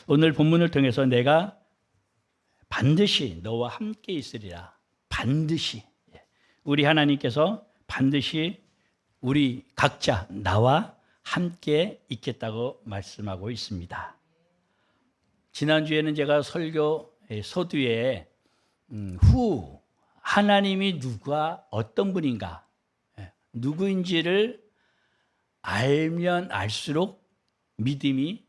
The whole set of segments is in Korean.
오늘 본문을 통해서 내가 반드시 너와 함께 있으리라. 반드시. 우리 하나님께서 반드시 우리 각자 나와 함께 있겠다고 말씀하고 있습니다. 지난주에는 제가 설교 서두에 후 하나님이 누가 어떤 분인가, 누구인지를 알면 알수록 믿음이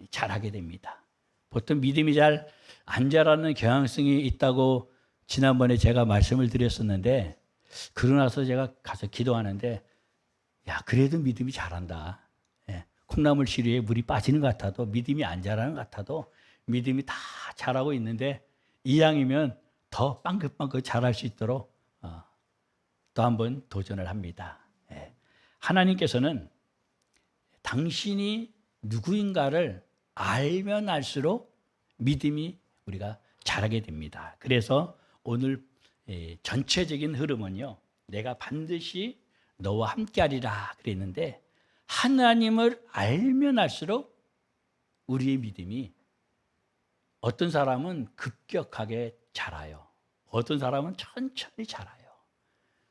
자라게 됩니다. 보통 믿음이 잘 안 자라는 경향성이 있다고 지난번에 제가 말씀을 드렸었는데, 그러고 나서 제가 가서 기도하는데, 야, 그래도 믿음이 자란다. 콩나물 시루에 물이 빠지는 것 같아도, 믿음이 안 자라는 것 같아도 믿음이 다 자라고 있는데, 이왕이면 더 빵긋빵긋 자랄 수 있도록 또 한번 도전을 합니다. 하나님께서는 당신이 누구인가를 알면 알수록 믿음이 우리가 자라게 됩니다. 그래서 오늘 전체적인 흐름은요, 내가 반드시 너와 함께하리라 그랬는데, 하나님을 알면 알수록 우리의 믿음이 어떤 사람은 급격하게 자라요. 어떤 사람은 천천히 자라요.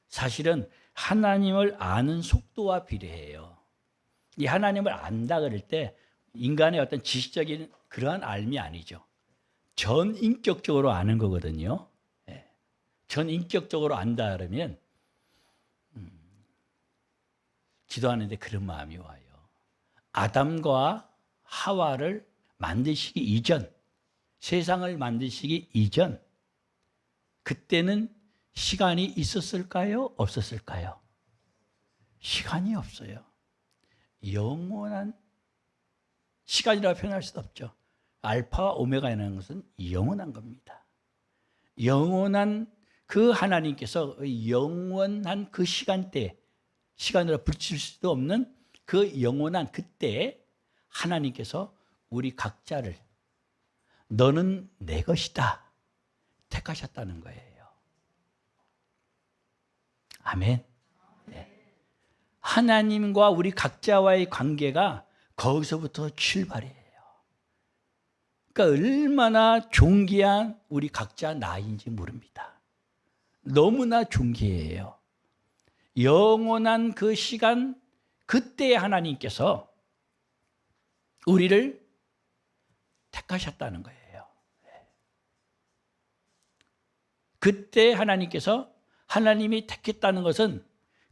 사실은 하나님을 아는 속도와 비례해요. 이 하나님을 안다 그럴 때 인간의 어떤 지식적인 그러한 알미 아니죠. 전인격적으로 아는 거거든요. 전인격적으로 안다 그러면 기도하는데 그런 마음이 와요. 아담과 하와를 만드시기 이전, 세상을 만드시기 이전, 그때는 시간이 있었을까요? 없었을까요? 시간이 없어요. 영원한 시간이라고 표현할 수도 없죠. 알파와 오메가라는 것은 영원한 겁니다. 영원한 그 하나님께서 영원한 그 시간대, 시간으로 붙일 수도 없는 그 영원한 그때에 하나님께서 우리 각자를 너는 내 것이다 택하셨다는 거예요. 아멘. 네. 하나님과 우리 각자와의 관계가 거기서부터 출발이에요. 그러니까 얼마나 존귀한 우리 각자 나이인지 모릅니다. 너무나 존귀해요. 영원한 그 시간, 그때 하나님께서 우리를 택하셨다는 거예요. 그때 하나님께서, 하나님이 택했다는 것은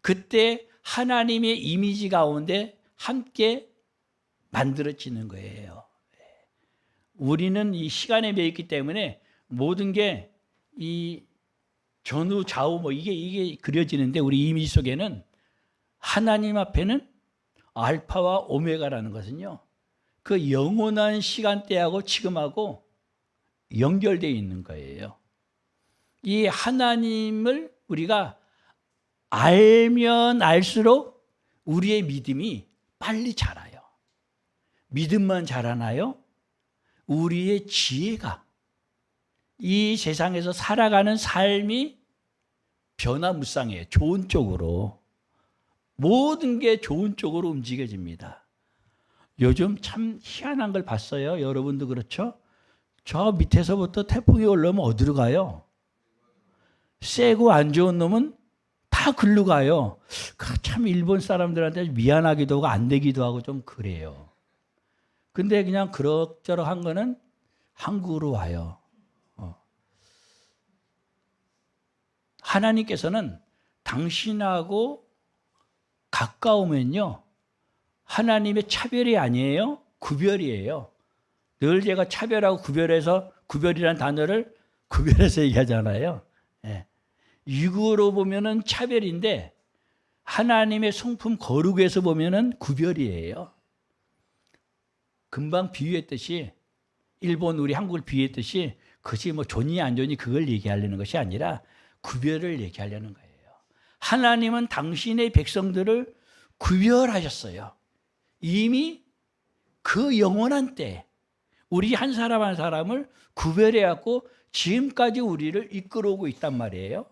그때 하나님의 이미지 가운데 함께 만들어지는 거예요. 우리는 이 시간에 매여 있기 때문에 모든 게 이 전후 좌우 뭐 이게 그려지는데, 우리 이미지 속에는 하나님 앞에는 알파와 오메가라는 것은요, 그 영원한 시간대하고 지금하고 연결되어 있는 거예요. 이 하나님을 우리가 알면 알수록 우리의 믿음이 빨리 자라요. 믿음만 자라나요? 우리의 지혜가, 이 세상에서 살아가는 삶이 변화무쌍해요. 좋은 쪽으로. 모든 게 좋은 쪽으로 움직여집니다. 요즘 참 희한한 걸 봤어요. 여러분도 그렇죠? 저 밑에서부터 태풍이 올라오면 어디로 가요? 세고 안 좋은 놈은 다 글로 가요. 참 일본 사람들한테 미안하기도 하고 안 되기도 하고 좀 그래요. 근데 그냥 그럭저럭한 거는 한국으로 와요. 하나님께서는 당신하고 가까우면요, 하나님의 차별이 아니에요. 구별이에요. 늘 제가 차별하고 구별해서, 구별이라는 단어를 구별해서 얘기하잖아요. 육으로 보면은 차별인데 하나님의 성품 거룩에서 보면은 구별이에요. 금방 비유했듯이, 일본 우리 한국을 비유했듯이, 그것이 뭐 좋니 안 좋니 그걸 얘기하려는 것이 아니라 구별을 얘기하려는 거예요. 하나님은 당신의 백성들을 구별하셨어요. 이미 그 영원한 때 우리 한 사람 한 사람을 구별해갖고 지금까지 우리를 이끌어오고 있단 말이에요.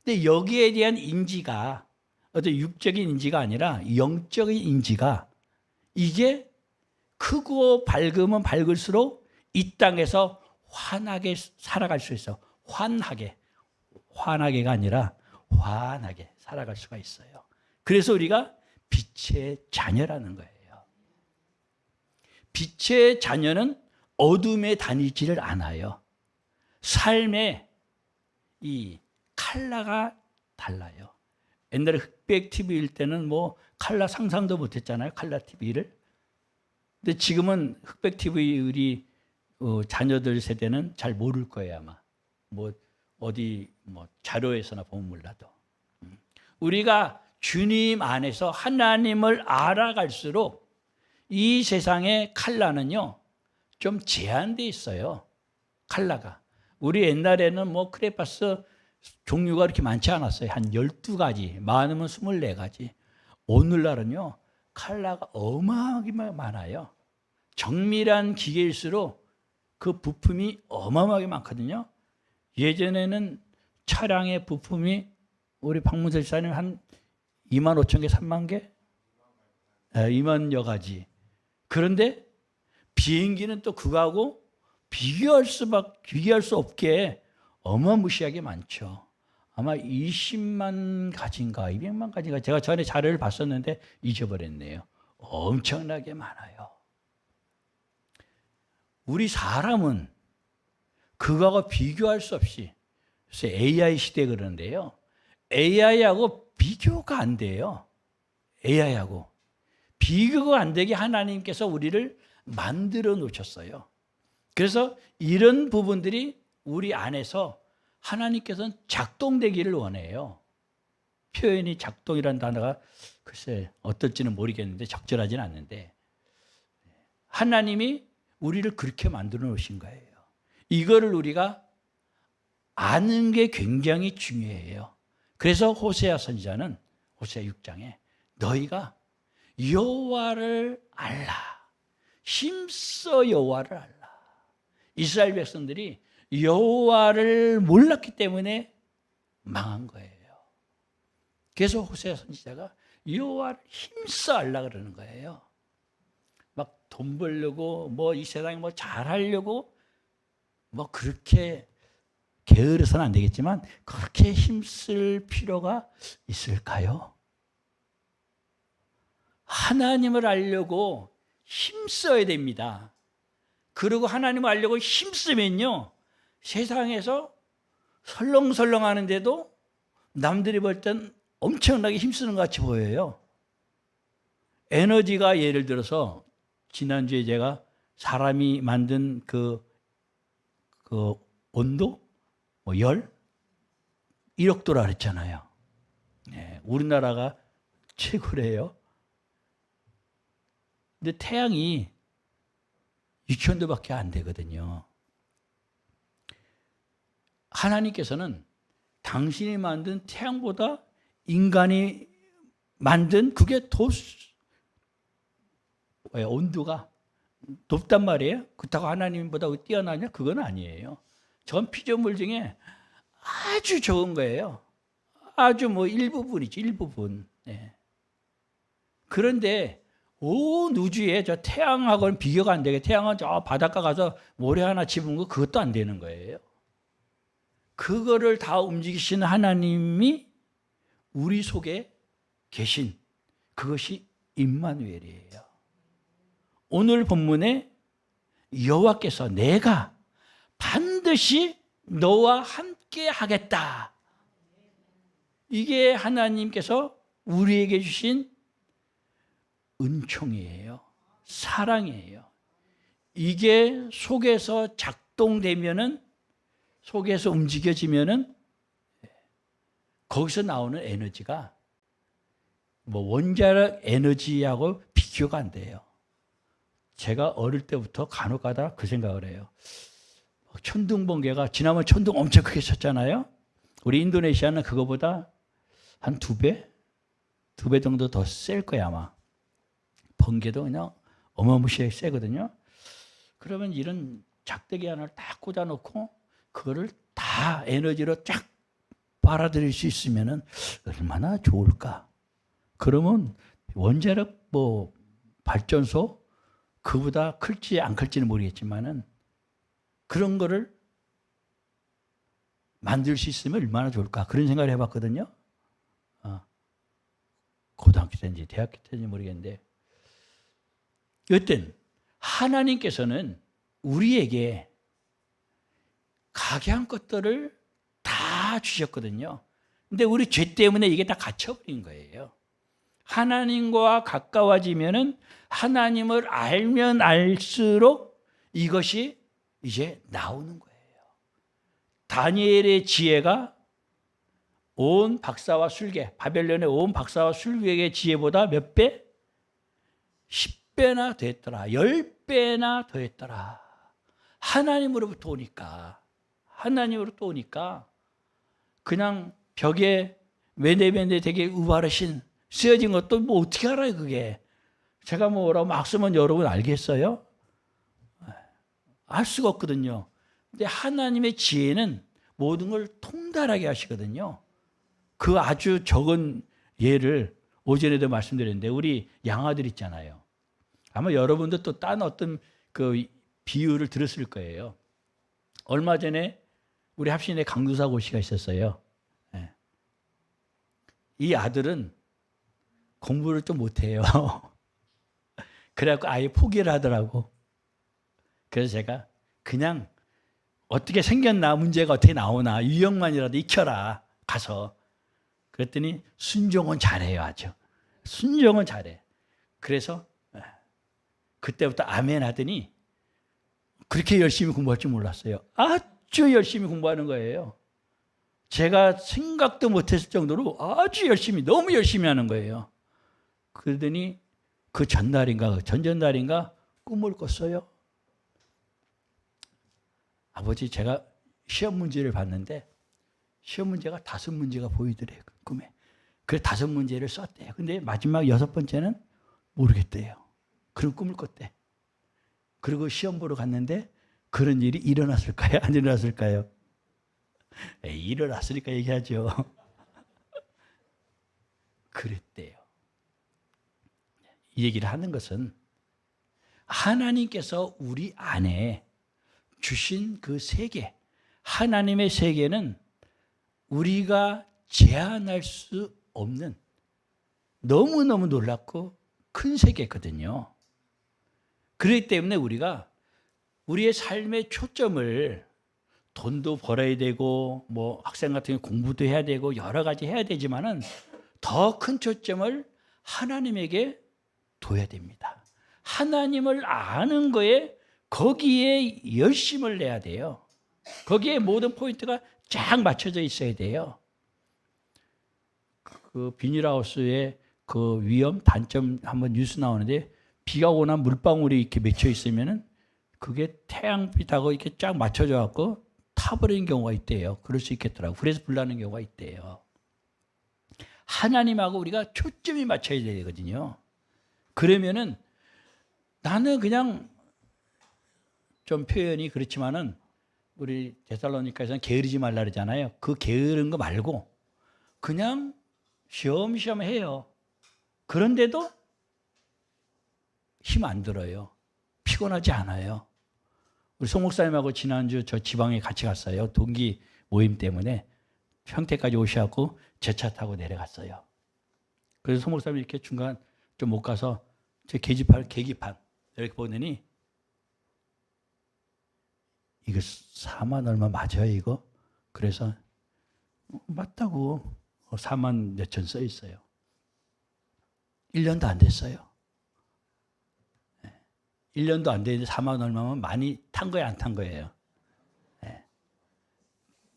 근데 여기에 대한 인지가 어떤 육적인 인지가 아니라 영적인 인지가, 이게 크고 밝으면 밝을수록 이 땅에서 환하게 살아갈 수 있어. 환하게가 아니라 환하게 살아갈 수가 있어요. 그래서 우리가 빛의 자녀라는 거예요. 빛의 자녀는 어둠에 다니지를 않아요. 삶의 이 컬러가 달라요. 옛날에 흑백 TV일 때는 뭐 컬러 상상도 못했잖아요. 컬러 TV를. 근데 지금은 흑백 TV 우리 자녀들 세대는 잘 모를 거예요 아마. 뭐 어디 뭐 자료에서나 보면 몰라도. 우리가 주님 안에서 하나님을 알아갈수록 이 세상의 컬러는요 좀 제한돼 있어요. 컬러가. 우리 옛날에는 뭐 크레파스 종류가 그렇게 많지 않았어요. 한 12가지, 많으면 24가지. 오늘날은요 컬러가 어마어마하게 많아요. 정밀한 기계일수록 그 부품이 어마어마하게 많거든요. 예전에는 차량의 부품이 우리 박문철 지사님 한 2만 5천 개, 3만 개? 2만여 가지. 그런데 비행기는 또 그거하고 비교할 수 없게 어마무시하게 많죠. 아마 20만 가지인가 200만 가지인가 제가 전에 자료를 봤었는데 잊어버렸네요. 엄청나게 많아요. 우리 사람은 그거하고 비교할 수 없이, 그래서 AI 시대 그러는데요. AI하고 비교가 안 돼요. AI하고. 비교가 안 되게 하나님께서 우리를 만들어 놓으셨어요. 그래서 이런 부분들이 우리 안에서 하나님께서는 작동되기를 원해요. 표현이 작동이라는 단어가 글쎄 어떨지는 모르겠는데 적절하지는 않는데 하나님이 우리를 그렇게 만들어 놓으신 거예요. 이거를 우리가 아는 게 굉장히 중요해요. 그래서 호세아 선지자는 호세아 6장에 너희가 여호와를 알라. 힘써 여호와를 알라. 이스라엘 백성들이 여호와를 몰랐기 때문에 망한 거예요. 그래서 호세아 선지자가 여호와를 힘써 알라 그러는 거예요. 막 돈 벌려고 뭐 이 세상에 뭐 잘하려고 뭐 그렇게 게으르서는 안 되겠지만 그렇게 힘쓸 필요가 있을까요? 하나님을 알려고 힘써야 됩니다. 그리고 하나님을 알려고 힘쓰면요 세상에서 설렁설렁 하는데도 남들이 볼 땐 엄청나게 힘쓰는 것 같이 보여요. 에너지가 예를 들어서 지난주에 제가 사람이 만든 그 온도, 뭐 열 1억 도라 그랬잖아요. 네, 우리나라가 최고래요. 근데 태양이 6천도밖에 안 되거든요. 하나님께서는 당신이 만든 태양보다 인간이 만든 그게 더 온도가 높단 말이에요. 그렇다고 하나님보다 뛰어나냐? 그건 아니에요. 전 피조물 중에 아주 적은 거예요. 아주 뭐 일부분이죠. 일부분. 네. 그런데 온 우주에 저 태양하고는 비교가 안 되게 태양은 저 바닷가 가서 모래 하나 집은 거 그것도 안 되는 거예요. 그거를 다 움직이시는 하나님이 우리 속에 계신 그것이 임마누엘이에요. 오늘 본문에 여호와께서 내가 반드시 너와 함께 하겠다. 이게 하나님께서 우리에게 주신 은총이에요. 사랑이에요. 이게 속에서 작동되면은 속에서 움직여지면은 거기서 나오는 에너지가 뭐 원자력 에너지하고 비교가 안 돼요. 제가 어릴 때부터 간혹 가다가 그 생각을 해요. 천둥번개가 지난번 천둥 엄청 크게 쳤잖아요. 우리 인도네시아는 그거보다 한 2배? 2배 정도 더 셀 거야 아마. 번개도 그냥 어마무시하게 세거든요. 그러면 이런 작대기 하나를 딱 꽂아놓고 그거를 다 에너지로 쫙 빨아들일 수 있으면 얼마나 좋을까. 그러면 원자력 뭐 발전소 그보다 클지 안 클지는 모르겠지만은 그런 거를 만들 수 있으면 얼마나 좋을까 그런 생각을 해봤거든요. 고등학교 때인지 대학교 때인지 모르겠는데 여튼 하나님께서는 우리에게 각양 것들을 다 주셨거든요. 근데 우리 죄 때문에 이게 다 갇혀버린 거예요. 하나님과 가까워지면은 하나님을 알면 알수록 이것이 이제 나오는 거예요. 다니엘의 지혜가 온 박사와 술객, 바벨론의 온 박사와 술객의 지혜보다 몇 배? 10배나 더했더라. 10배나 더했더라. 하나님으로부터 오니까 그냥 벽에 매네매네 되게 우바르신 쓰여진 것도 뭐 어떻게 알아요 그게. 제가 뭐라고 막 쓰면 여러분 알겠어요? 알 수가 없거든요. 근데 하나님의 지혜는 모든 걸 통달하게 하시거든요. 그 아주 적은 예를 오전에도 말씀드렸는데 우리 양아들 있잖아요. 아마 여러분도 또 딴 어떤 그 비유를 들었을 거예요. 얼마 전에 우리 합신의 강두사 고씨가 있었어요. 이 아들은 공부를 좀 못해요. 그래갖고 아예 포기를 하더라고. 그래서 제가 그냥 어떻게 생겼나 문제가 어떻게 나오나 유형만이라도 익혀라 가서. 그랬더니 순종은 잘해요. 아주 순종은 잘해. 그래서 그때부터 아멘 하더니 그렇게 열심히 공부할 줄 몰랐어요. 아주 열심히 공부하는 거예요. 제가 생각도 못했을 정도로 아주 열심히 너무 열심히 하는 거예요. 그러더니 그 전날인가 전전날인가 꿈을 꿨어요. 아버지 제가 시험 문제를 봤는데 시험 문제가 5문제가 보이더래요. 꿈에. 그래서 5문제를 썼대요. 근데 마지막 6번째는 모르겠대요. 그런 꿈을 꿨대. 그리고 시험 보러 갔는데 그런 일이 일어났을까요? 안 일어났을까요? 일어났으니까 얘기하죠. 그랬대요. 이 얘기를 하는 것은 하나님께서 우리 안에 주신 그 세계, 하나님의 세계는 우리가 제한할 수 없는 너무너무 놀랍고 큰 세계거든요. 그렇기 때문에 우리가 우리의 삶의 초점을 돈도 벌어야 되고 뭐 학생 같은 경우 공부도 해야 되고 여러 가지 해야 되지만은 더 큰 초점을 하나님에게 둬야 됩니다. 하나님을 아는 거에 거기에 열심을 내야 돼요. 거기에 모든 포인트가 쫙 맞춰져 있어야 돼요. 그 비닐하우스의 그 위험 단점 한번 뉴스 나오는데 비가 오나 물방울이 이렇게 맺혀 있으면은 그게 태양빛하고 이렇게 쫙 맞춰져 갖고 타버리는 경우가 있대요. 그럴 수 있겠더라고. 그래서 불나는 경우가 있대요. 하나님하고 우리가 초점이 맞춰야 되거든요. 그러면은 나는 그냥 좀 표현이 그렇지만은 우리 데살로니가에서는 게으르지 말라 그러잖아요. 그 게으른 거 말고 그냥 쉬엄쉬엄 해요. 그런데도 힘 안 들어요. 피곤하지 않아요. 우리 송 목사님하고 지난주 저 지방에 같이 갔어요. 동기 모임 때문에 평택까지 오셔갖고 제 차 타고 내려갔어요. 그래서 송 목사님이 이렇게 중간 좀 못 가서 제 계기판 이렇게 보더니 이거 4만 얼마 맞아요 이거? 그래서 맞다고 4만 몇천 써 있어요. 1년도 안 됐어요. 1년도 안 됐는데 4만 얼마면 많이 탄 거예요, 안 탄 거예요?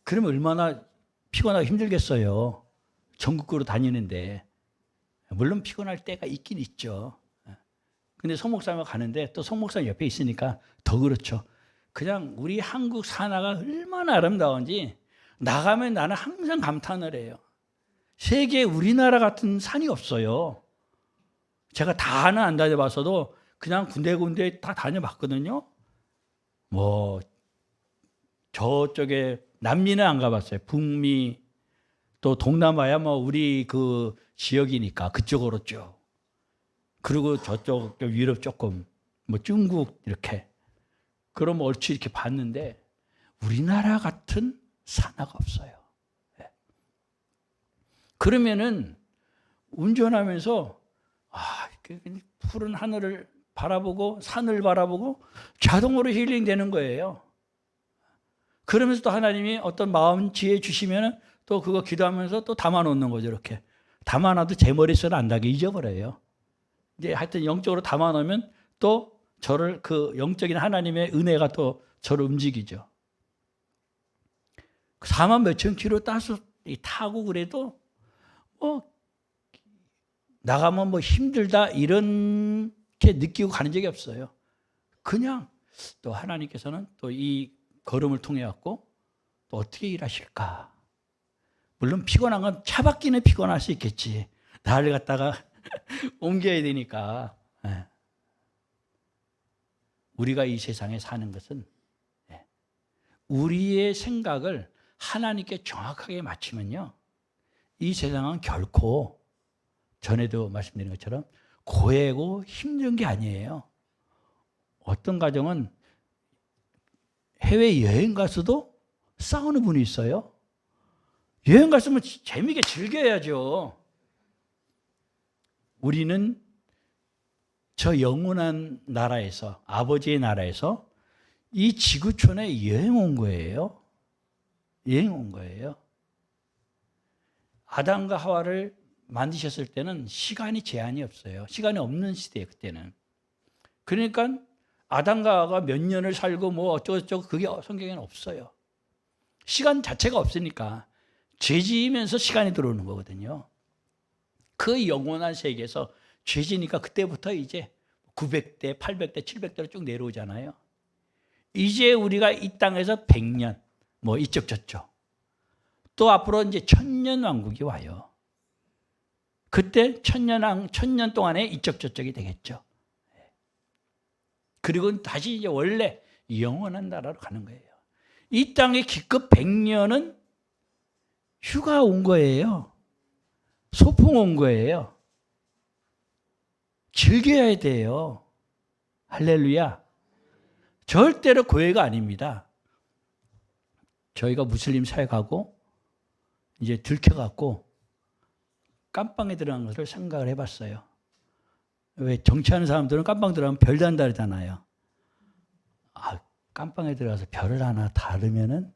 그러면 얼마나 피곤하고 힘들겠어요. 전국구로 다니는데. 물론 피곤할 때가 있긴 있죠. 근데 송목사님 가는데 또 송목사님 옆에 있으니까 더 그렇죠. 그냥 우리 한국 산하가 얼마나 아름다운지 나가면 나는 항상 감탄을 해요. 세계에 우리나라 같은 산이 없어요. 제가 다는 안 다녀봤어도 그냥 군데군데 다 다녀봤거든요. 뭐 저쪽에 남미는 안 가봤어요. 북미 또 동남아야 뭐 우리 그 지역이니까 그쪽으로 쭉. 그리고 저쪽 유럽 조금 뭐 중국 이렇게. 그럼 얼추 이렇게 봤는데 우리나라 같은 산하가 없어요. 예. 그러면은 운전하면서 푸른 하늘을 바라보고 산을 바라보고 자동으로 힐링되는 거예요. 그러면서 또 하나님이 어떤 마음 지혜 주시면은 또 그거 기도하면서 또 담아놓는 거죠. 이렇게 담아놔도 제 머릿속에 안 닿게 잊어버려요. 이제 하여튼 영적으로 담아놓으면 또 저를 그 영적인 하나님의 은혜가 또 저를 움직이죠. 4만 몇천 킬로 타고 그래도 나가면 뭐 힘들다 이렇게 느끼고 가는 적이 없어요. 그냥 또 하나님께서는 또 이 걸음을 통해 갖고 또 어떻게 일하실까. 물론 피곤한 건 차 바퀴는 피곤할 수 있겠지. 나를 갖다가 옮겨야 되니까. 우리가 이 세상에 사는 것은 우리의 생각을 하나님께 정확하게 맞추면요, 이 세상은 결코 전에도 말씀드린 것처럼 고되고 힘든 게 아니에요. 어떤 가정은 해외여행 가서도 싸우는 분이 있어요. 여행 갔으면 재미있게 즐겨야죠. 우리는 저 영원한 나라에서, 아버지의 나라에서 이 지구촌에 여행 온 거예요. 여행 온 거예요. 아담과 하와를 만드셨을 때는 시간이 제한이 없어요. 시간이 없는 시대예요, 그때는. 그러니까 아담과 하와가 몇 년을 살고 뭐 어쩌고저쩌고 그게 성경에는 없어요. 시간 자체가 없으니까 죄 지으면서 시간이 들어오는 거거든요. 그 영원한 세계에서 죄 지니까 그때부터 이제 900대, 800대, 700대로 쭉 내려오잖아요. 이제 우리가 이 땅에서 100년, 뭐 이쪽 저쪽. 또 앞으로 이제 1000년 왕국이 와요. 그때 1000년 동안에 이쪽 저쪽이 되겠죠. 그리고 다시 이제 원래 영원한 나라로 가는 거예요. 이 땅에 기껏 100년은 휴가 온 거예요. 소풍 온 거예요. 즐겨야 돼요. 할렐루야. 절대로 고해가 아닙니다. 저희가 무슬림 사회 가고 이제 들켜갖고 깜빵에 들어간 것을 생각을 해봤어요. 왜 정치하는 사람들은 깜빵 들어가면 별 단다 그러잖아요. 깜빵에 들어가서 별을 하나 다르면은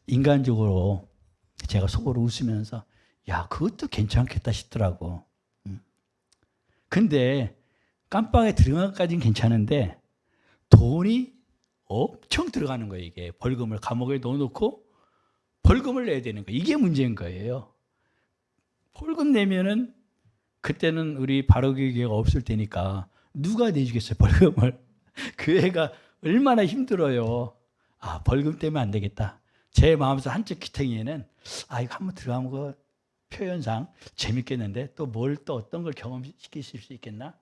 인간적으로 제가 속으로 웃으면서 야, 그것도 괜찮겠다 싶더라고. 근데 깜빵에 들어간 것까지는 괜찮은데 돈이 엄청 들어가는 거예요. 이게 벌금을 감옥에 넣어놓고 벌금을 내야 되는 거예요. 이게 문제인 거예요. 벌금 내면은 그때는 우리 바로교회가 없을 때니까 누가 내주겠어요, 벌금을. 교회가 얼마나 힘들어요. 벌금 때문에 안 되겠다. 제 마음에서 한쪽 기탱이에는 이거 한번 들어가면 그 표현상 재밌겠는데 또 뭘 또 어떤 걸 경험시킬 수 있겠나?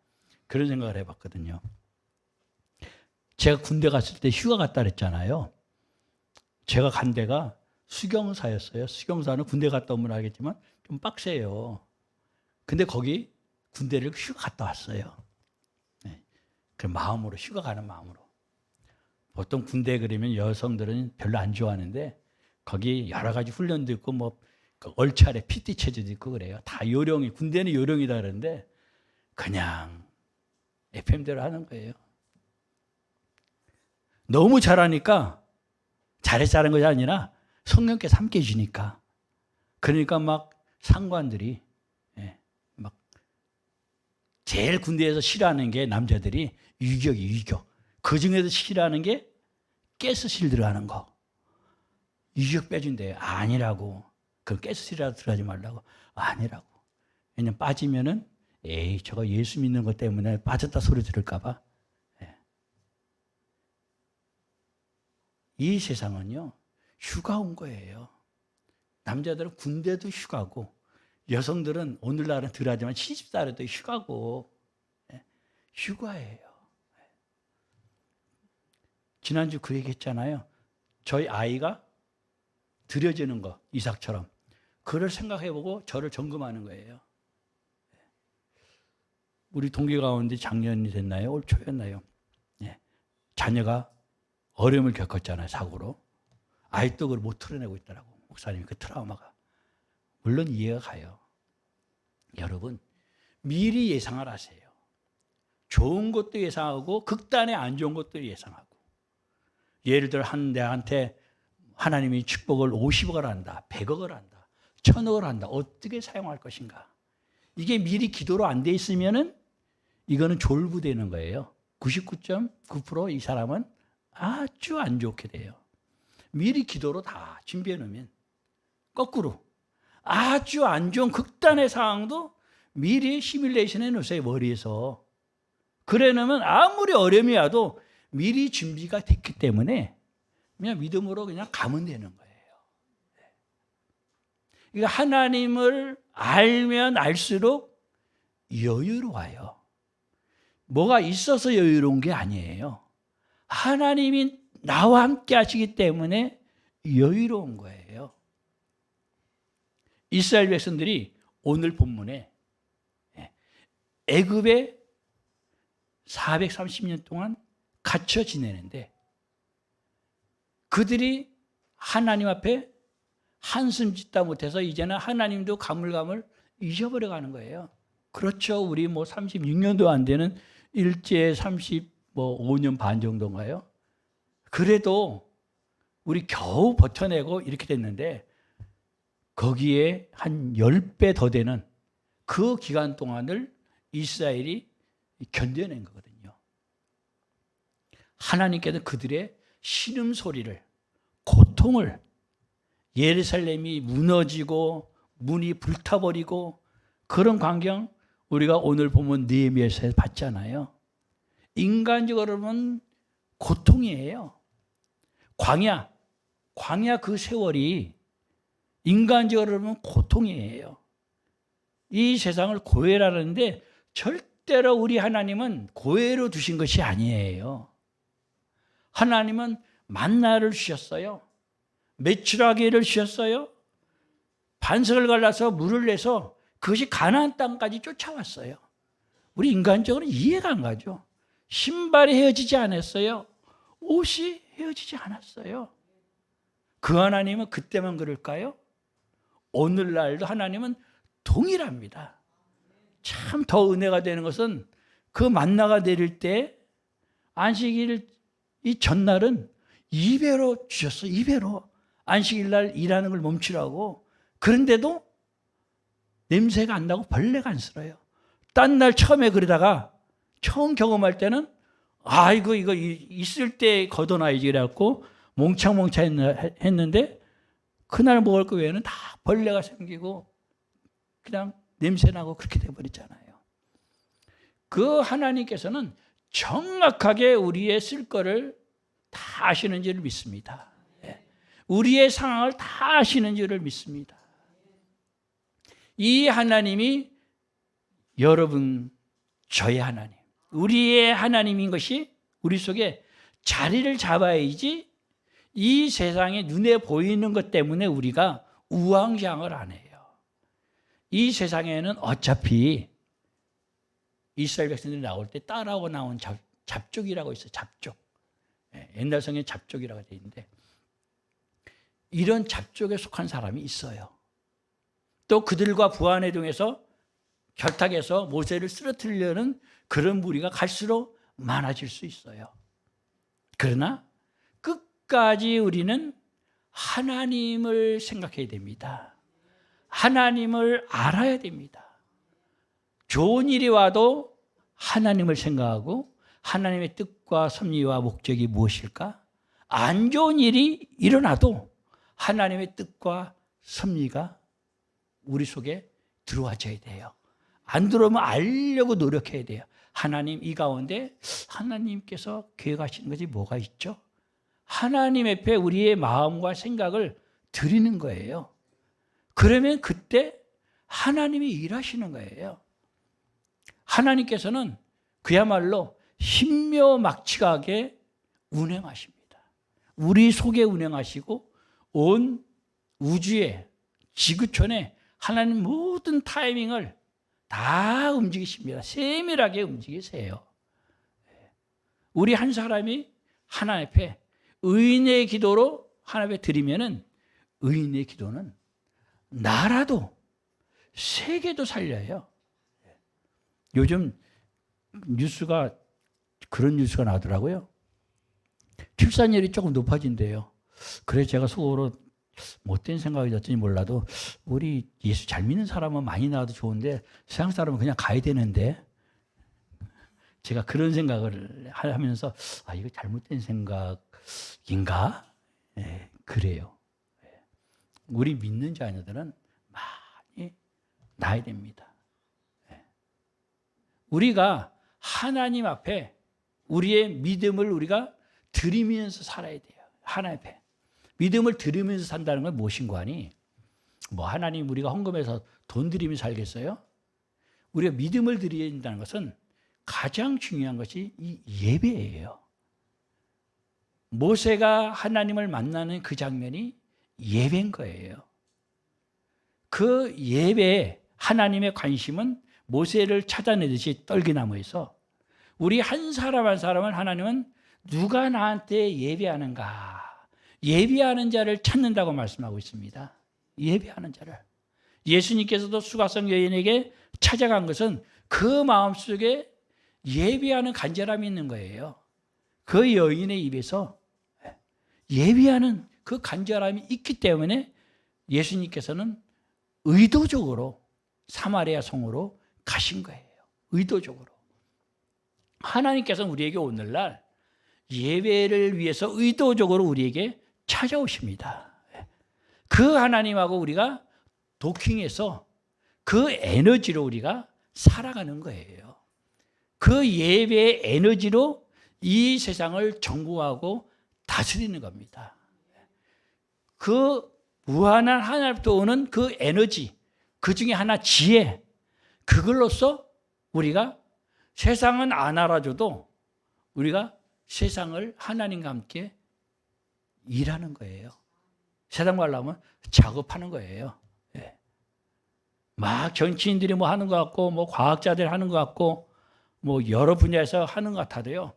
그런 생각을 해봤거든요. 제가 군대 갔을 때 휴가 갔다 그랬잖아요. 제가 간 데가 수경사였어요. 수경사는 군대 갔다 오면 알겠지만 좀 빡세요. 근데 거기 군대를 휴가 갔다 왔어요. 그 마음으로, 휴가 가는 마음으로. 보통 군대 그러면 여성들은 별로 안 좋아하는데 거기 여러 가지 훈련도 있고 뭐 얼차례 PT 체제도 있고 그래요. 다 요령이, 군대는 요령이다 그러는데 그냥 FM대로 하는 거예요. 너무 잘하니까 잘해서 하는 것이 아니라 성령께서 함께 해주니까. 그러니까 막 상관들이 막 제일 군대에서 싫어하는 게 남자들이 유격이. 그 중에서 싫어하는 게 가스실 들어가는 거. 유격 빼준대요. 아니라고. 그 가스실이라도 들어가지 말라고. 아니라고. 왜냐면 빠지면은 저거 예수 믿는 것 때문에 빠졌다 소리 들을까 봐. 이 세상은요, 휴가 온 거예요. 남자들은 군대도 휴가고 여성들은 오늘날은 덜하지만 시집살이도 휴가고 휴가예요. 지난주 그 얘기 했잖아요. 저희 아이가 들여지는 거, 이삭처럼. 그걸 생각해보고 저를 점검하는 거예요. 우리 동기 가운데 작년이 됐나요? 올 초였나요? 자녀가 어려움을 겪었잖아요. 사고로. 아직도 그걸 못 털어내고 있더라고. 목사님이 그 트라우마가. 물론 이해가 가요. 여러분 미리 예상을 하세요. 좋은 것도 예상하고 극단의 안 좋은 것도 예상하고. 예를 들어 내한테 하나님이 축복을 50억을 한다. 100억을 한다. 1000억을 한다. 어떻게 사용할 것인가. 이게 미리 기도로 안 돼 있으면은 이거는 졸부되는 거예요. 99.9% 이 사람은 아주 안 좋게 돼요. 미리 기도로 다 준비해 놓으면 거꾸로 아주 안 좋은 극단의 상황도 미리 시뮬레이션 해놓으세요. 머리에서. 그래 놓으면 아무리 어려움이 와도 미리 준비가 됐기 때문에 그냥 믿음으로 그냥 가면 되는 거예요. 그러니까 하나님을 알면 알수록 여유로워요. 뭐가 있어서 여유로운 게 아니에요. 하나님이 나와 함께 하시기 때문에 여유로운 거예요. 이스라엘 백성들이 오늘 본문에 애굽에 430년 동안 갇혀 지내는데 그들이 하나님 앞에 한숨 짓다 못해서 이제는 하나님도 가물가물 잊어버려 가는 거예요. 그렇죠. 우리 36년도 안 되는 일제 35년 반 정도인가요? 그래도 우리 겨우 버텨내고 이렇게 됐는데 거기에 한 10배 더 되는 그 기간 동안을 이스라엘이 견뎌낸 거거든요. 하나님께서 그들의 신음소리를, 고통을, 예루살렘이 무너지고 문이 불타버리고 그런 광경 우리가 오늘 보면 느헤미야서에 봤잖아요. 인간적으로는 고통이에요. 광야 그 세월이 인간적으로는 고통이에요. 이 세상을 고해라는데 절대로 우리 하나님은 고해로 두신 것이 아니에요. 하나님은 만나를 주셨어요. 메추라기를 주셨어요. 반석을 갈라서 물을 내서 그것이 가나안 땅까지 쫓아왔어요. 우리 인간적으로 이해가 안 가죠. 신발이 헤어지지 않았어요. 옷이 헤어지지 않았어요. 그 하나님은 그때만 그럴까요? 오늘날도 하나님은 동일합니다. 참 더 은혜가 되는 것은 그 만나가 내릴 때 안식일 이 전날은 2배로 주셨어요. 2배로. 안식일날 일하는 걸 멈추라고. 그런데도 냄새가 안 나고 벌레가 안 쓸어요. 딴 날 처음에 그러다가 처음 경험할 때는 이거 있을 때 걷어놔야지 그래갖고 몽창몽창 했는데 그날 먹을 거 외에는 다 벌레가 생기고 그냥 냄새나고 그렇게 돼버리잖아요. 그 하나님께서는 정확하게 우리의 쓸 거를 다 아시는 줄을 믿습니다. 우리의 상황을 다 아시는 줄을 믿습니다. 이 하나님이 여러분, 저의 하나님, 우리의 하나님인 것이 우리 속에 자리를 잡아야지 이 세상에 눈에 보이는 것 때문에 우리가 우왕좌왕을 안 해요. 이 세상에는 어차피 이스라엘 백성들이 나올 때 딸하고 나온 잡족이라고 있어요. 잡족. 옛날 성에 잡족이라고 되어 있는데 이런 잡족에 속한 사람이 있어요. 또 그들과 부하내동에서 결탁해서 모세를 쓰러뜨리려는 그런 무리가 갈수록 많아질 수 있어요. 그러나 끝까지 우리는 하나님을 생각해야 됩니다. 하나님을 알아야 됩니다. 좋은 일이 와도 하나님을 생각하고 하나님의 뜻과 섭리와 목적이 무엇일까? 안 좋은 일이 일어나도 하나님의 뜻과 섭리가 우리 속에 들어와줘야 돼요. 안 들어오면 알려고 노력해야 돼요. 하나님, 이 가운데 하나님께서 계획하시는 것이 뭐가 있죠? 하나님 앞에 우리의 마음과 생각을 드리는 거예요. 그러면 그때 하나님이 일하시는 거예요. 하나님께서는 그야말로 신묘막측하게 운행하십니다. 우리 속에 운행하시고 온 우주에, 지구촌에 하나님 모든 타이밍을 다 움직이십니다. 세밀하게 움직이세요. 우리 한 사람이 하나님 앞에 의인의 기도로 하나님 앞에 드리면은 의인의 기도는 나라도 세계도 살려요. 요즘 뉴스가 그런 뉴스가 나오더라고요. 출산율이 조금 높아진대요. 그래서 제가 속으로 못된 생각이 들었더니 몰라도 우리 예수 잘 믿는 사람은 많이 나와도 좋은데 세상 사람은 그냥 가야 되는데, 제가 그런 생각을 하면서 이거 잘못된 생각인가? 네, 그래요. 우리 믿는 자녀들은 많이 나야 됩니다. 우리가 하나님 앞에 우리의 믿음을 우리가 드리면서 살아야 돼요. 하나님 앞에 믿음을 드리면서 산다는 건 무엇인가 하니, 뭐 하나님 우리가 헌금해서 돈 드리면 살겠어요? 우리가 믿음을 드려야 된다는 것은 가장 중요한 것이 이 예배예요. 모세가 하나님을 만나는 그 장면이 예배인 거예요. 그 예배에 하나님의 관심은 모세를 찾아내듯이 떨기나무에서 우리 한 사람 한 사람을 하나님은 누가 나한테 예배하는가, 예배하는 자를 찾는다고 말씀하고 있습니다. 예배하는 자를. 예수님께서도 수가성 여인에게 찾아간 것은 그 마음속에 예배하는 간절함이 있는 거예요. 그 여인의 입에서 예배하는 그 간절함이 있기 때문에 예수님께서는 의도적으로 사마리아 성으로 가신 거예요. 의도적으로. 하나님께서는 우리에게 오늘날 예배를 위해서 의도적으로 우리에게 찾아오십니다. 그 하나님하고 우리가 도킹해서 그 에너지로 우리가 살아가는 거예요. 그 예배의 에너지로 이 세상을 정복하고 다스리는 겁니다. 그 무한한 하나님부터 오는 그 에너지, 그 중에 하나 지혜, 그걸로써 우리가 세상은 안 알아줘도 우리가 세상을 하나님과 함께 일하는 거예요. 세상 말로 하면 작업하는 거예요. 막 정치인들이 뭐 하는 것 같고, 뭐 과학자들이 하는 것 같고, 뭐 여러 분야에서 하는 것 같아도요,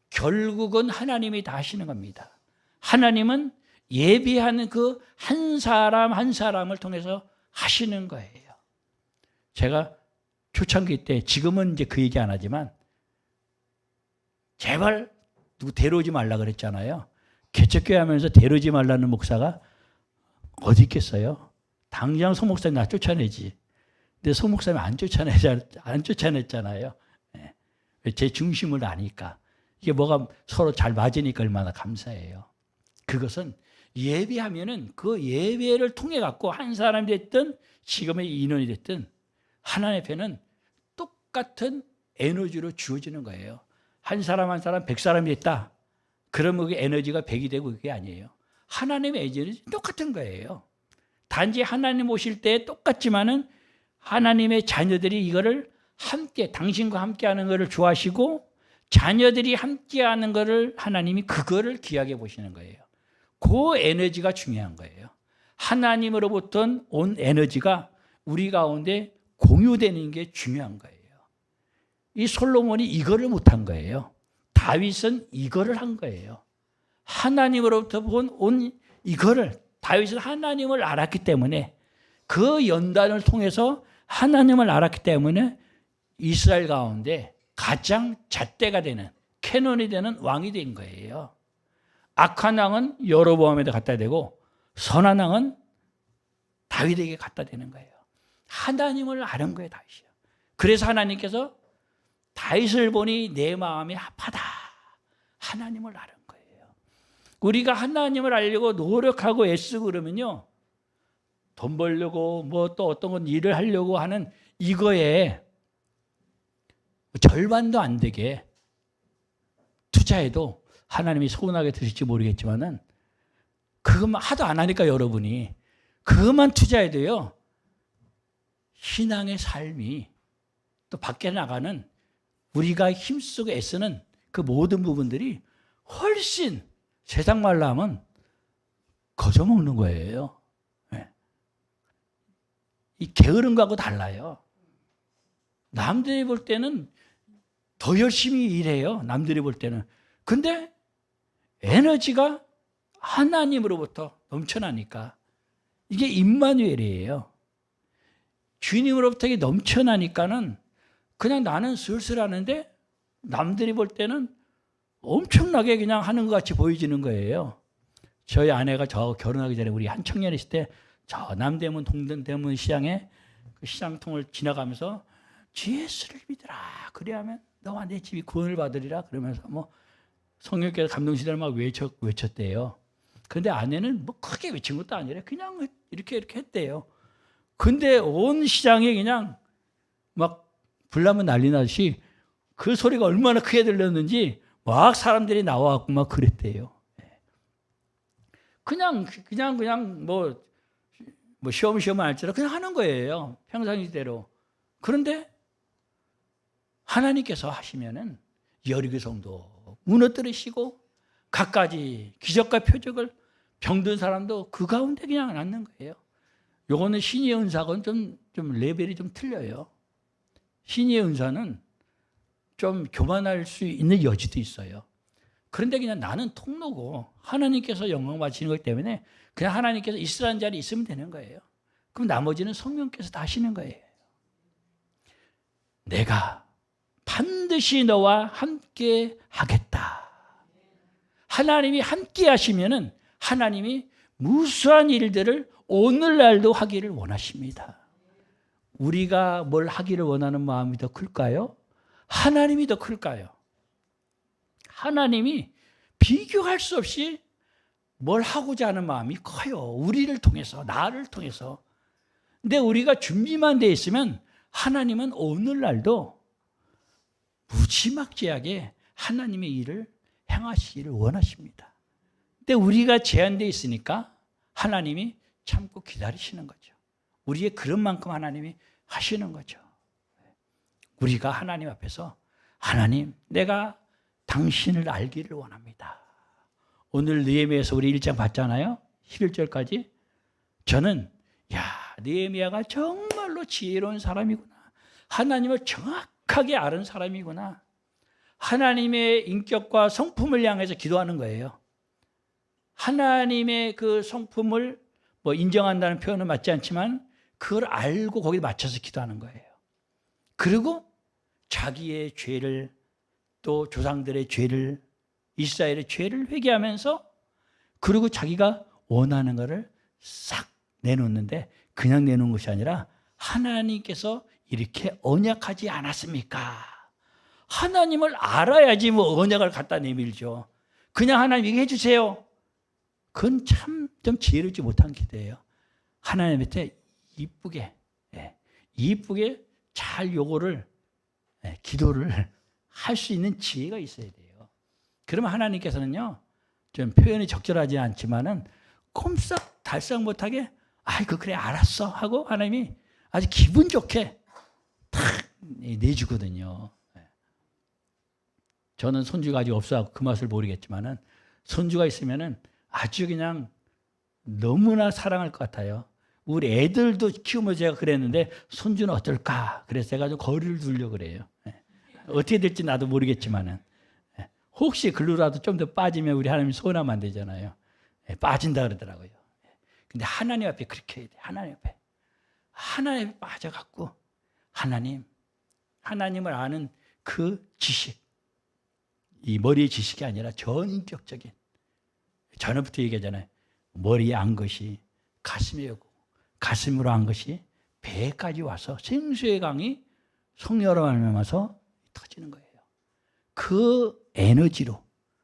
결국은 하나님이 다 하시는 겁니다. 하나님은 예비하는 그 한 사람 한 사람을 통해서 하시는 거예요. 제가 초창기 때, 지금은 이제 그 얘기 안 하지만, 제발 누구 데려오지 말라 그랬잖아요. 개척교회 하면서 데려오지 말라는 목사가 어디 있겠어요? 당장 소 목사님 나 쫓아내지. 근데 소 목사님 안 쫓아냈잖아요. 제 중심을 아니까. 이게 뭐가 서로 잘 맞으니까 얼마나 감사해요. 그것은 예배하면은 그 예배를 통해 갖고 한 사람이 됐든 지금의 인원이 됐든 하나님 앞에는 똑같은 에너지로 주어지는 거예요. 한 사람 한 사람 100사람이 됐다. 그러면 그 에너지가 100이 되고 그게 아니에요. 하나님의 에너지는 똑같은 거예요. 단지 하나님 오실 때 똑같지만은 하나님의 자녀들이 이거를 함께, 당신과 함께하는 것을 좋아하시고 자녀들이 함께하는 것을 하나님이 그거를 귀하게 보시는 거예요. 그 에너지가 중요한 거예요. 하나님으로부터 온 에너지가 우리 가운데 공유되는 게 중요한 거예요. 이 솔로몬이 이거를 못한 거예요. 다윗은 이거를 한 거예요. 하나님으로부터 온 이거를, 다윗은 하나님을 알았기 때문에, 그 연단을 통해서 하나님을 알았기 때문에 이스라엘 가운데 가장 잣대가 되는, 캐논이 되는 왕이 된 거예요. 악한 왕은 여로보암에다 갖다 대고 선한 왕은 다윗에게 갖다 대는 거예요. 하나님을 아는 거예요, 다윗이요. 그래서 하나님께서 다윗을 보니 내 마음이 아파다. 하나님을 아는 거예요. 우리가 하나님을 알려고 노력하고 애쓰고 그러면요, 돈 벌려고 뭐 또 어떤 건 일을 하려고 하는 이거에 절반도 안 되게 투자해도 하나님이 서운하게 드실지 모르겠지만은 그것만 하도 안 하니까 여러분이 그것만 투자해도요, 신앙의 삶이 또 밖에 나가는 우리가 힘쓰고 애쓰는 그 모든 부분들이 훨씬 세상 말로 하면 거저먹는 거예요. 이 게으른 거하고 달라요. 남들이 볼 때는 더 열심히 일해요. 남들이 볼 때는. 근데 에너지가 하나님으로부터 넘쳐나니까 이게 임마누엘이에요. 주님으로부터 이게 넘쳐나니까는 그냥 나는 슬슬 하는데 남들이 볼 때는 엄청나게 그냥 하는 것 같이 보여지는 거예요. 저희 아내가 저 결혼하기 전에 우리 한 청년이 있을 때 저 남대문 동대문 시장에 그 시장통을 지나가면서 주 예수를 믿으라. 그래야면 너와 내 집이 구원을 받으리라. 그러면서 뭐 성령께서 감동시대를 막 외쳤대요. 그런데 아내는 뭐 크게 외친 것도 아니라 그냥 이렇게 했대요. 근데 온 시장에 그냥 막 불나면 난리 나듯이 그 소리가 얼마나 크게 들렸는지 막 사람들이 나와갖고 막 그랬대요. 그냥 뭐 시험을 할지라 그냥 하는 거예요. 평상시대로. 그런데 하나님께서 하시면은 여리고 성도 무너뜨리시고 갖가지 기적과 표적을 병든 사람도 그 가운데 그냥 낫는 거예요. 요거는 신의 은사건 좀 레벨이 좀 틀려요. 신의 은사는 좀 교만할 수 있는 여지도 있어요. 그런데 그냥 나는 통로고 하나님께서 영광 받으시는 것 때문에 그냥 하나님께서 있으라는 자리에 있으면 되는 거예요. 그럼 나머지는 성령께서 다 하시는 거예요. 내가 반드시 너와 함께 하겠다. 하나님이 함께 하시면은 하나님이 무수한 일들을 오늘날도 하기를 원하십니다. 우리가 뭘 하기를 원하는 마음이 더 클까요? 하나님이 더 클까요? 하나님이 비교할 수 없이 뭘 하고자 하는 마음이 커요. 우리를 통해서, 나를 통해서. 근데 우리가 준비만 돼 있으면 하나님은 오늘날도 무지막지하게 하나님의 일을 행하시기를 원하십니다. 근데 우리가 제한되어 있으니까 하나님이 참고 기다리시는 거죠. 우리의 그런 만큼 하나님이 하시는 거죠. 우리가 하나님 앞에서 하나님, 내가 당신을 알기를 원합니다. 오늘 느헤미야에서 우리 1장 봤잖아요. 11절까지. 저는 느헤미야가 정말로 지혜로운 사람이구나. 하나님을 정확하게 아는 사람이구나. 하나님의 인격과 성품을 향해서 기도하는 거예요. 하나님의 그 성품을 뭐 인정한다는 표현은 맞지 않지만 그걸 알고 거기에 맞춰서 기도하는 거예요. 그리고 자기의 죄를 또 조상들의 죄를 이스라엘의 죄를 회개하면서 그리고 자기가 원하는 것을 싹 내놓는데 그냥 내놓은 것이 아니라 하나님께서 이렇게 언약하지 않았습니까? 하나님을 알아야지 뭐 언약을 갖다 내밀죠. 그냥 하나님 얘기해 주세요. 그건 참 좀 지혜롭지 못한 기도예요. 하나님한테 이쁘게 잘 요거를 기도를 할 수 있는 지혜가 있어야 돼요. 그러면 하나님께서는요, 좀 표현이 적절하지 않지만은 꼼싹 달싹 못하게 아이고 그래 알았어 하고 하나님이 아주 기분 좋게 탁 내주거든요. 저는 손주가 아직 없어서 그 맛을 모르겠지만은 손주가 있으면은 아주 그냥 너무나 사랑할 것 같아요. 우리 애들도 키우면서 제가 그랬는데 손주는 어떨까? 그래서 제가 좀 거리를 두려고 그래요. 어떻게 될지 나도 모르겠지만은 혹시 글로라도 좀 더 빠지면 우리 하나님 서운하면 안 되잖아요. 빠진다 그러더라고요. 근데 하나님 앞에 그렇게 해야 돼. 하나님 앞에 빠져갖고 하나님을 아는 그 지식, 이 머리의 지식이 아니라 전인격적인, 전부터 얘기하잖아요. 머리에 안 것이 가슴에 오고 가슴으로 한 것이 배까지 와서 생수의 강이 성령으로 말미암아서 터지는 거예요. 그 에너지로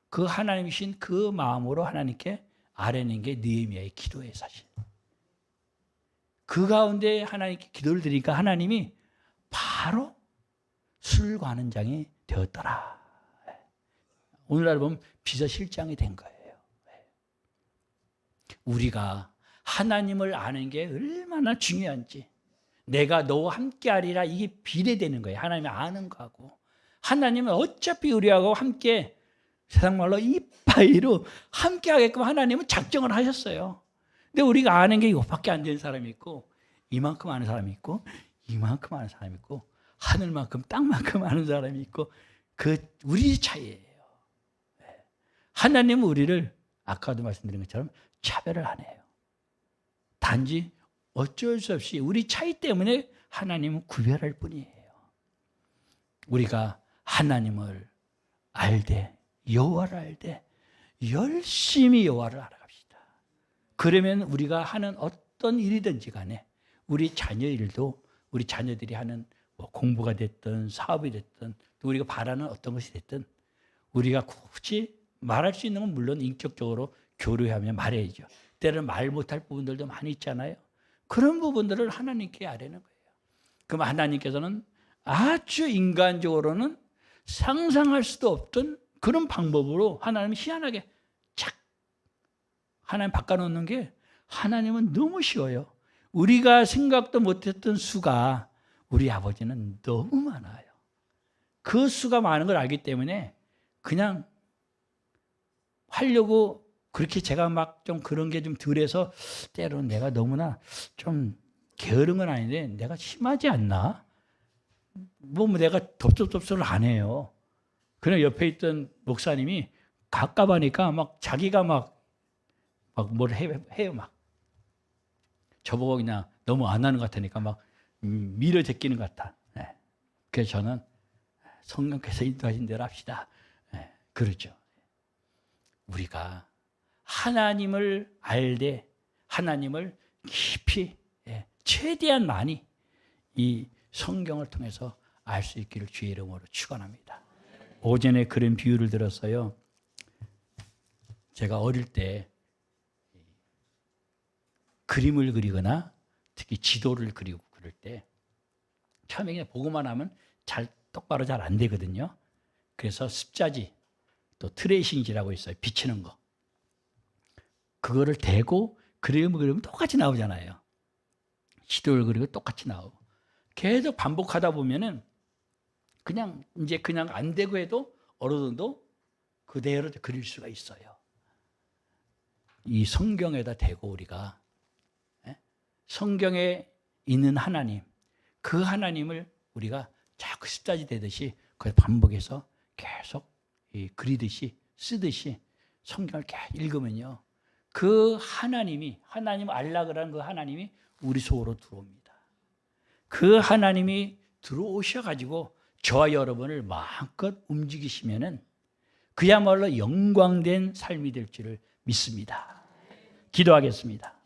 그 하나님이신 그 마음으로 하나님께 아뢰는 게 느헤미야의 기도예요. 사실 그 가운데 하나님께 기도를 드리니까 하나님이 바로 술 관은 장이 되었더라. 오늘날 보면 비서실장이 된 거예요. 우리가 하나님을 아는 게 얼마나 중요한지, 내가 너와 함께하리라, 이게 비례되는 거예요. 하나님을 아는 거하고. 하나님은 어차피 우리하고 함께, 세상 말로 이빠이로 함께하게끔 하나님은 작정을 하셨어요. 근데 우리가 아는 게 이것밖에 안 되는 사람이 있고, 이만큼 아는 사람이 있고, 이만큼 아는 사람이 있고, 하늘만큼 땅만큼 아는 사람이 있고, 그 우리 차이예요. 하나님은 우리를 아까도 말씀드린 것처럼 차별을 안 해요. 단지 어쩔 수 없이 우리 차이 때문에 하나님은 구별할 뿐이에요. 우리가 하나님을 알되 여호와를 알되 열심히 여호와를 알아갑시다. 그러면 우리가 하는 어떤 일이든지 간에 우리 자녀 일도 우리 자녀들이 하는 뭐 공부가 됐든 사업이 됐든 또 우리가 바라는 어떤 것이 됐든 우리가 굳이 말할 수 있는 건 물론 인격적으로 교류하며 말해야죠. 때로는 말 못할 부분들도 많이 있잖아요. 그런 부분들을 하나님께 아뢰는 거예요. 그럼 하나님께서는 아주 인간적으로는 상상할 수도 없던 그런 방법으로 하나님이 희한하게 착 하나님 바꿔놓는 게 하나님은 너무 쉬워요. 우리가 생각도 못했던 수가 우리 아버지는 너무 많아요. 그 수가 많은 걸 알기 때문에 그냥 하려고 그렇게 제가 막 좀 그런 게 좀 덜해서 때로는 내가 너무나 좀 게으른 건 아닌데 내가 심하지 않나? 뭐 내가 덥섭덥섭을 안 해요. 그냥 옆에 있던 목사님이 갑갑하니까 막 자기가 막 뭘 해요 막. 저보고 그냥 너무 안 하는 것 같으니까 막 밀어 제끼는 것 같아. 네. 그래서 저는 성령께서 인도하신 대로 합시다. 네. 그러죠. 우리가 하나님을 알되 하나님을 깊이 최대한 많이 이 성경을 통해서 알 수 있기를 주의 이름으로 축원합니다. 오전에 그런 비유를 들었어요. 제가 어릴 때 그림을 그리거나 특히 지도를 그리고 그럴 때 처음에 그냥 보고만 하면 똑바로 잘 안 되거든요. 그래서 습자지 또 트레이싱지라고 있어요. 비치는 거. 그거를 대고 그림을 그리면 똑같이 나오잖아요. 지도를 그리고 똑같이 나오고. 계속 반복하다 보면은 그냥 안 되고 해도 어느 정도 그대로 그릴 수가 있어요. 이 성경에다 대고 우리가 성경에 있는 하나님, 그 하나님을 우리가 자꾸 습자지 되듯이 그걸 반복해서 계속 그리듯이 쓰듯이 성경을 계속 읽으면요. 그 하나님 알락을 한 그 하나님이 우리 속으로 들어옵니다. 그 하나님이 들어오셔가지고 저와 여러분을 마음껏 움직이시면은 그야말로 영광된 삶이 될 줄을 믿습니다. 기도하겠습니다.